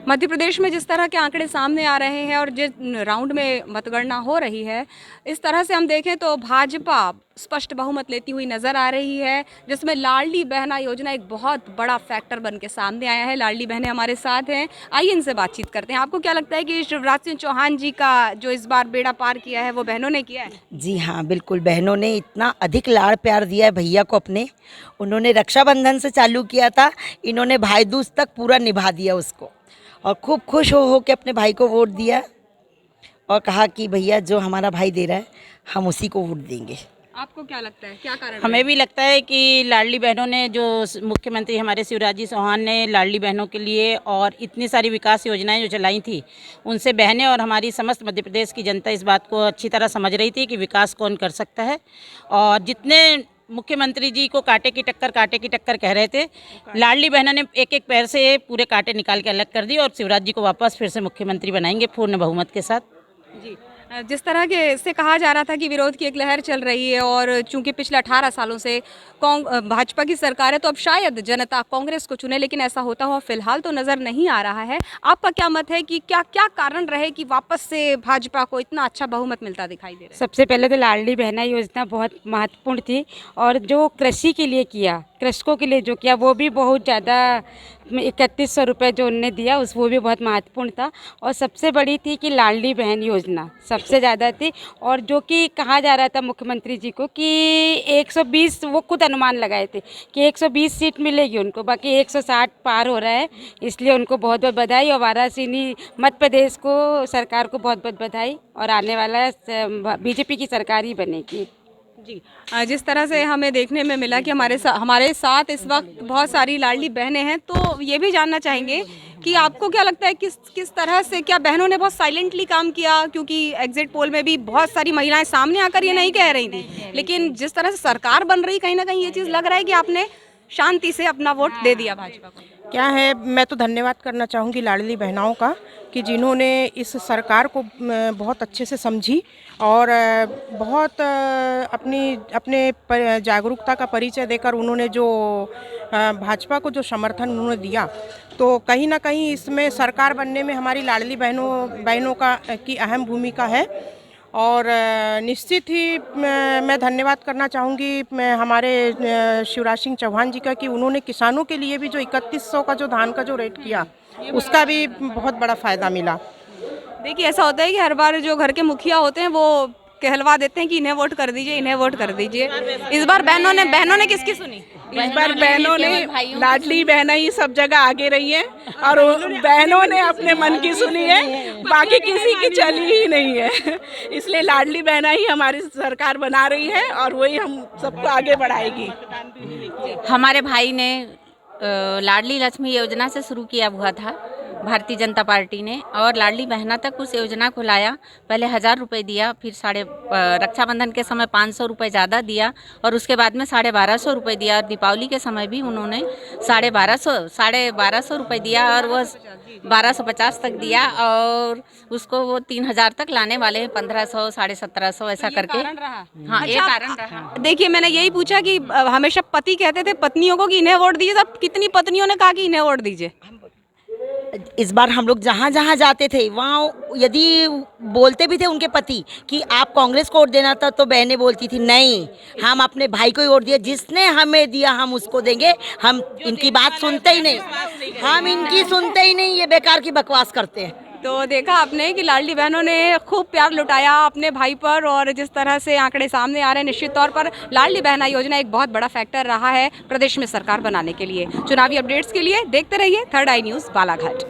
मध्य प्रदेश में जिस तरह के आंकड़े सामने आ रहे हैं और जिस राउंड में मतगणना हो रही है, इस तरह से हम देखें तो भाजपा स्पष्ट बहुमत लेती हुई नजर आ रही है, जिसमें लाडली बहना योजना एक बहुत बड़ा फैक्टर बन के सामने आया है। लाडली बहनें हमारे साथ हैं, आइए इनसे बातचीत करते हैं। आपको क्या लगता है कि शिवराज सिंह चौहान जी का जो इस बार बेड़ा पार किया है वो बहनों ने किया है? जी हाँ, बिल्कुल। बहनों ने इतना अधिक लाड़ प्यार दिया है भैया को अपने। उन्होंने रक्षाबंधन से चालू किया था, इन्होंने भाई दूज तक पूरा निभा दिया उसको, और खूब खुश हो के अपने भाई को वोट दिया और कहा कि भैया जो हमारा भाई दे रहा है हम उसी को वोट देंगे। आपको क्या लगता है, क्या कारण? हमें भी लगता है कि लाडली बहनों ने, जो मुख्यमंत्री हमारे शिवराज जी चौहान ने लाडली बहनों के लिए और इतनी सारी विकास योजनाएं जो चलाई थी, उनसे बहनें और हमारी समस्त मध्य प्रदेश की जनता इस बात को अच्छी तरह समझ रही थी कि विकास कौन कर सकता है। और जितने मुख्यमंत्री जी को कांटे की टक्कर कह रहे थे, लाडली बहनों ने एक एक पैर से पूरे कांटे निकाल के अलग कर दिए और शिवराज जी को वापस फिर से मुख्यमंत्री बनाएंगे पूर्ण बहुमत के साथ। जी, जिस तरह के से कहा जा रहा था कि विरोध की एक लहर चल रही है और चूंकि पिछले 18 सालों से भाजपा की सरकार है, तो अब शायद जनता कांग्रेस को चुने, लेकिन ऐसा होता हुआ फिलहाल तो नज़र नहीं आ रहा है। आपका क्या मत है कि क्या क्या कारण रहे कि वापस से भाजपा को इतना अच्छा बहुमत मिलता दिखाई दे रहा है? सबसे पहले तो लाडली बहना योजना बहुत महत्वपूर्ण थी, और जो कृषि के लिए किया, कृषकों के लिए जो किया, वो भी बहुत ज़्यादा 3100 रुपये जो उनने दिया वो भी बहुत महत्वपूर्ण था। और सबसे बड़ी थी कि लाडली बहन योजना सबसे ज़्यादा थी, और जो कि कहा जा रहा था मुख्यमंत्री जी को कि 120, वो खुद अनुमान लगाए थे कि 120 सीट मिलेगी उनको, बाकी 160 पार हो रहा है। इसलिए उनको बहुत बहुत बधाई, और वाराणसी मध्य प्रदेश को सरकार को बहुत बहुत बधाई, और आने वाला बीजेपी की सरकार ही बनेगी। जी, जिस तरह से हमें देखने में मिला कि हमारे साथ इस वक्त बहुत सारी लाडली बहनें हैं, तो ये भी जानना चाहेंगे कि आपको क्या लगता है किस तरह से, क्या बहनों ने बहुत साइलेंटली काम किया? क्योंकि एग्जिट पोल में भी बहुत सारी महिलाएं सामने आकर ये नहीं कह रही थी, लेकिन जिस तरह से सरकार बन रही, कहीं ना कहीं ये चीज़ लग रहा है कि आपने शांति से अपना वोट दे दिया भाजपा को। क्या है, मैं तो धन्यवाद करना चाहूँगी लाडली बहनाओं का कि जिन्होंने इस सरकार को बहुत अच्छे से समझी और बहुत अपने जागरूकता का परिचय देकर उन्होंने जो भाजपा को जो समर्थन उन्होंने दिया, तो कहीं ना कहीं इसमें सरकार बनने में हमारी लाडली बहनों की अहम भूमिका है। और निश्चित ही मैं धन्यवाद करना चाहूँगी मैं हमारे शिवराज सिंह चौहान जी का कि उन्होंने किसानों के लिए भी जो 3100 का जो धान का जो रेट किया, उसका भी बहुत बड़ा फ़ायदा मिला। देखिए, ऐसा होता है कि हर बार जो घर के मुखिया होते हैं वो कहलवा देते हैं कि इन्हें वोट कर दीजिए, इन्हें वोट कर दीजिए। इस बार बहनों ने किसकी सुनी? इस बार बहनों ने, लाडली बहना ही सब जगह आगे रही है और बहनों ने अपने मन की सुनी है, बाकी किसी की चली ही नहीं है। इसलिए लाडली बहना ही हमारी सरकार बना रही है और वही हम सबको आगे बढ़ाएगी। हमारे भाई ने लाडली लक्ष्मी योजना से शुरू किया हुआ था भारतीय जनता पार्टी ने, और लाडली बहना तक उस योजना को लाया। पहले 1000 रुपये दिया, फिर रक्षाबंधन के समय 500 रुपये ज़्यादा दिया, और उसके बाद में 1250 रुपये दिया, और दीपावली के समय भी उन्होंने 1250 रुपये दिया, और वह 1250 तक दिया, और उसको वो 3000 तक लाने वाले हैं, 1500, 1750 ऐसा करके। हाँ, ये कारण रहा। देखिए, मैंने यही पूछा कि हमेशा पति कहते थे पत्नियों को कि इन्हें वोट दीजिए, तब कितनी पत्नियों ने कहा कि इन्हें वोट दीजिए? इस बार हम लोग जहाँ जहाँ जाते थे वहाँ यदि बोलते भी थे उनके पति कि आप कांग्रेस को वोट देना था, तो बहनें बोलती थी नहीं, हम अपने भाई को ही वोट दिया, जिसने हमें दिया हम उसको देंगे, हम इनकी बात सुनते ही नहीं, हम इनकी सुनते ही नहीं, ये बेकार की बकवास करते हैं। तो देखा आपने कि लाडली बहनों ने खूब प्यार लुटाया अपने भाई पर, और जिस तरह से आंकड़े सामने आ रहे हैं, निश्चित तौर पर लाडली बहना योजना एक बहुत बड़ा फैक्टर रहा है प्रदेश में सरकार बनाने के लिए। चुनावी अपडेट्स के लिए देखते रहिए थर्ड आई न्यूज़ बालाघाट।